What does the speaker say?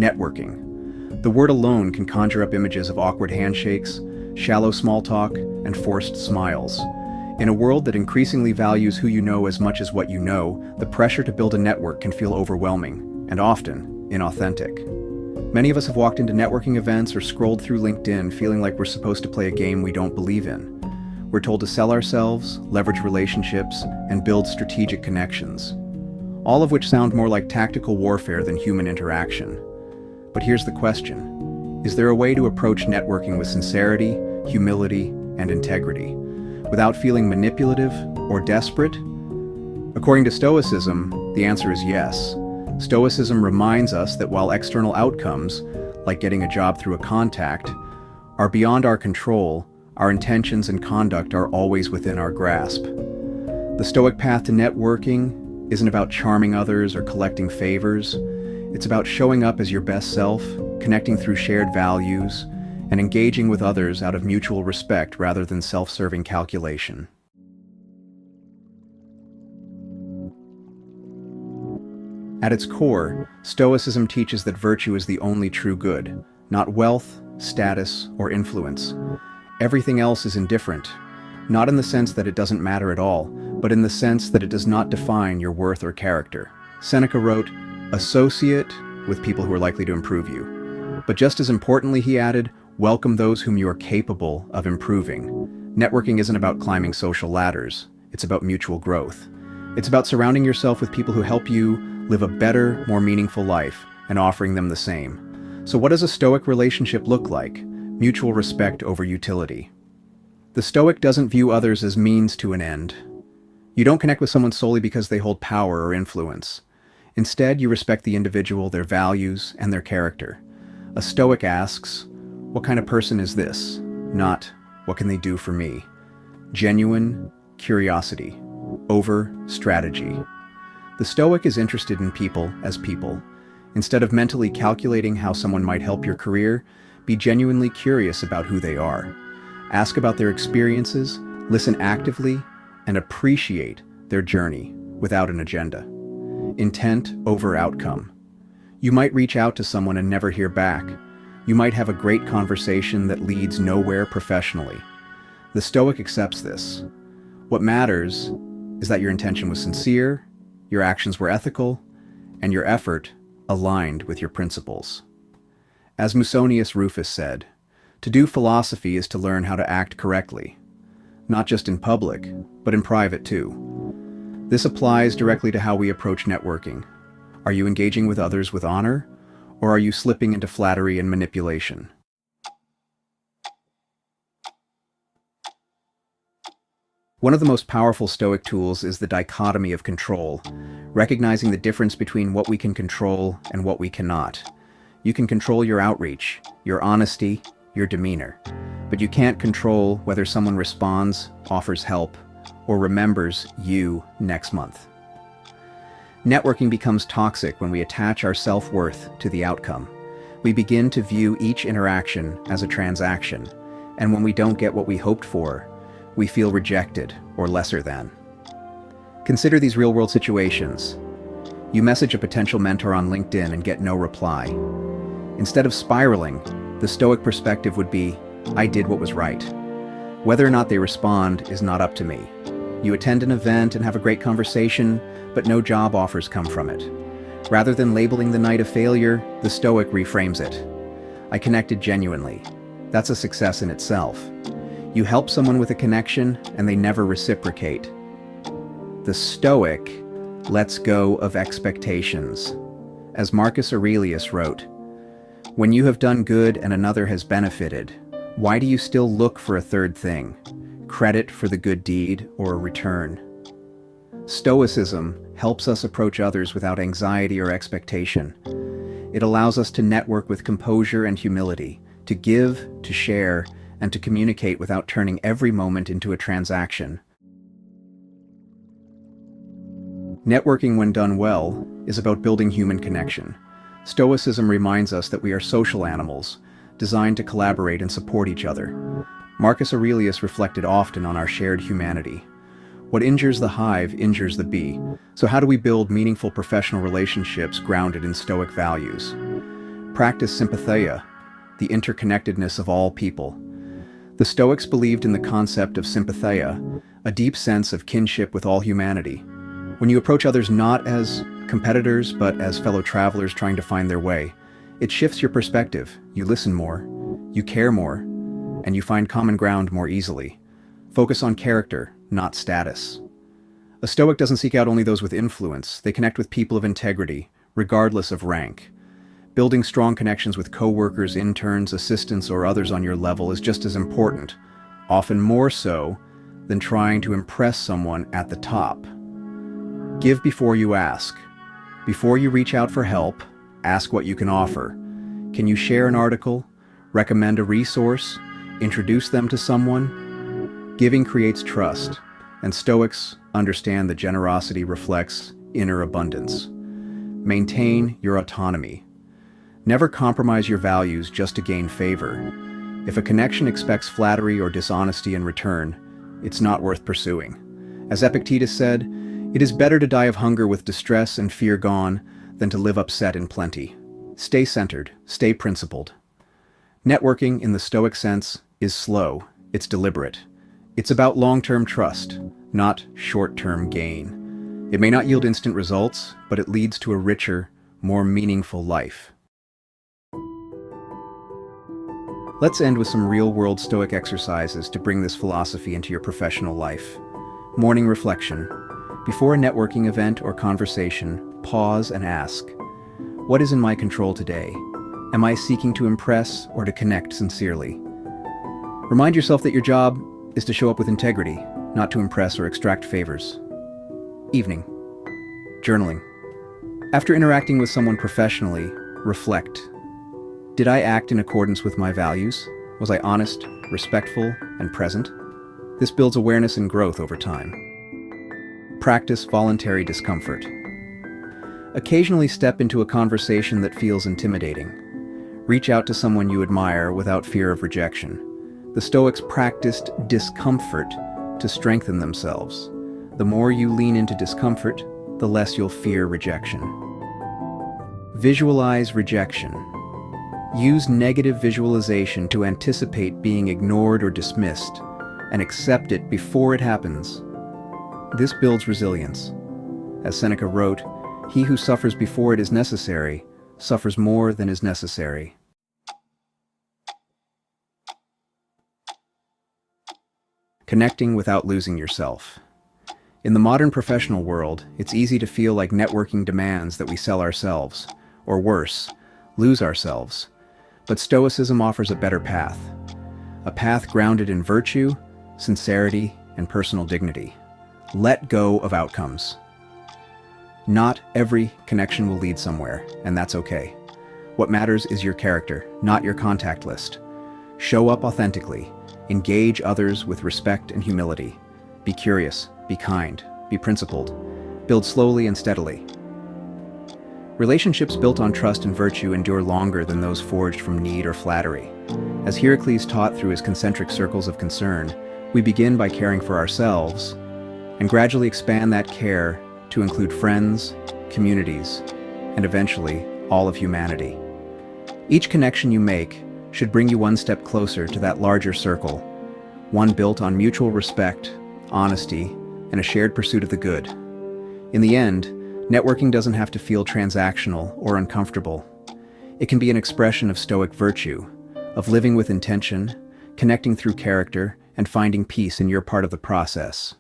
networking. The word alone can conjure up images of awkward handshakes, shallow small talk, and forced smiles. In a world that increasingly values who you know as much as what you know, the pressure to build a network can feel overwhelming, and often inauthentic. Many of us have walked into networking events or scrolled through LinkedIn feeling like we're supposed to play a game we don't believe in. We're told to sell ourselves, leverage relationships, and build strategic connections. All of which sound more like tactical warfare than human interaction. But here's the question. Is there a way to approach networking with sincerity, humility, and integrity, without feeling manipulative or desperate? According to Stoicism, the answer is yes. Stoicism reminds us that while external outcomes, like getting a job through a contact, are beyond our control, our intentions and conduct are always within our grasp. The Stoic path to networking isn't about charming others or collecting favors. It's about showing up as your best self, connecting through shared values, and engaging with others out of mutual respect rather than self-serving calculation. At its core, Stoicism teaches that virtue is the only true good, not wealth, status, or influence. Everything else is indifferent, not in the sense that it doesn't matter at all, but in the sense that it does not define your worth or character. Seneca wrote, "Associate with people who are likely to improve you." But just as importantly, he added, welcome those whom you are capable of improving. Networking isn't about climbing social ladders, it's about mutual growth. It's about surrounding yourself with people who help you live a better, more meaningful life, and offering them the same. So what does a Stoic relationship look like? Mutual respect over utility. The Stoic doesn't view others as means to an end. You don't connect with someone solely because they hold power or influence. Instead, you respect the individual, their values, and their character. A Stoic asks, what kind of person is this? Not, what can they do for me? Genuine curiosity over strategy. The Stoic is interested in people as people. Instead of mentally calculating how someone might help your career, be genuinely curious about who they are. Ask about their experiences, listen actively, and appreciate their journey without an agenda. Intent over outcome. You might reach out to someone and never hear back. You might have a great conversation that leads nowhere professionally. The Stoic accepts this. What matters is that your intention was sincere, your actions were ethical, and your effort aligned with your principles. As Musonius Rufus said, to do philosophy is to learn how to act correctly, not just in public, but in private too. This applies directly to how we approach networking. Are you engaging with others with honor, or are you slipping into flattery and manipulation? One of the most powerful Stoic tools is the dichotomy of control, recognizing the difference between what we can control and what we cannot. You can control your outreach, your honesty, your demeanor, but you can't control whether someone responds, offers help, or remembers you next month. Networking becomes toxic when we attach our self-worth to the outcome. We begin to view each interaction as a transaction, and when we don't get what we hoped for, we feel rejected or lesser than. Consider these real-world situations. You message a potential mentor on LinkedIn and get no reply. Instead of spiraling, the Stoic perspective would be, I did what was right. Whether or not they respond is not up to me. You attend an event and have a great conversation, but no job offers come from it. Rather than labeling the night a failure, the Stoic reframes it. I connected genuinely. That's a success in itself. You help someone with a connection and they never reciprocate. The Stoic lets go of expectations. As Marcus Aurelius wrote, when you have done good and another has benefited, why do you still look for a third thing? Credit for the good deed or a return? Stoicism helps us approach others without anxiety or expectation. It allows us to network with composure and humility, to give, to share, and to communicate without turning every moment into a transaction. Networking, when done well, is about building human connection. Stoicism reminds us that we are social animals, designed to collaborate and support each other. Marcus Aurelius reflected often on our shared humanity. What injures the hive injures the bee. So how do we build meaningful professional relationships grounded in Stoic values? practice sympatheia, the interconnectedness of all people. The Stoics believed in the concept of sympatheia, a deep sense of kinship with all humanity. When you approach others not as competitors, but as fellow travelers trying to find their way, it shifts your perspective. You listen more, you care more, and you find common ground more easily. Focus on character, not status. A Stoic doesn't seek out only those with influence. They connect with people of integrity, regardless of rank. Building strong connections with co-workers, interns, assistants, or others on your level is just as important, often more so than trying to impress someone at the top. Give before you ask. Before you reach out for help, ask what you can offer. Can you share an article? Recommend a resource? Introduce them to someone? Giving creates trust, and Stoics understand that generosity reflects inner abundance. Maintain your autonomy. Never compromise your values just to gain favor. If a connection expects flattery or dishonesty in return, it's not worth pursuing. As Epictetus said, it is better to die of hunger with distress and fear gone than to live upset in plenty. Stay centered, stay principled. Networking in the Stoic sense is slow, it's deliberate. It's about long-term trust, not short-term gain. It may not yield instant results, but it leads to a richer, more meaningful life. Let's end with some real-world Stoic exercises to bring this philosophy into your professional life. Morning reflection. Before a networking event or conversation, pause and ask, what is in my control today? Am I seeking to impress or to connect sincerely? Remind yourself that your job is to show up with integrity, not to impress or extract favors. Evening. Journaling. After interacting with someone professionally, reflect. Did I act in accordance with my values? Was I honest, respectful, and present? This builds awareness and growth over time. Practice voluntary discomfort. Occasionally step into a conversation that feels intimidating. Reach out to someone you admire without fear of rejection. The Stoics practiced discomfort to strengthen themselves. The more you lean into discomfort, the less you'll fear rejection. Visualize rejection. Use negative visualization to anticipate being ignored or dismissed, and accept it before it happens. This builds resilience. As Seneca wrote, "He who suffers before it is necessary, suffers more than is necessary." Connecting without losing yourself. In the modern professional world, it's easy to feel like networking demands that we sell ourselves, or worse, lose ourselves. But Stoicism offers a better path. A path grounded in virtue, sincerity, and personal dignity. Let go of outcomes. Not every connection will lead somewhere, and that's okay. What matters is your character, not your contact list. Show up authentically. Engage others with respect and humility. Be curious, be kind, be principled. Build slowly and steadily. Relationships built on trust and virtue endure longer than those forged from need or flattery. As Heracles taught through his concentric circles of concern, we begin by caring for ourselves and gradually expand that care to include friends, communities, and eventually all of humanity. Each connection you make should bring you one step closer to that larger circle, one built on mutual respect, honesty, and a shared pursuit of the good. In the end, networking doesn't have to feel transactional or uncomfortable. It can be an expression of Stoic virtue, of living with intention, connecting through character, and finding peace in your part of the process.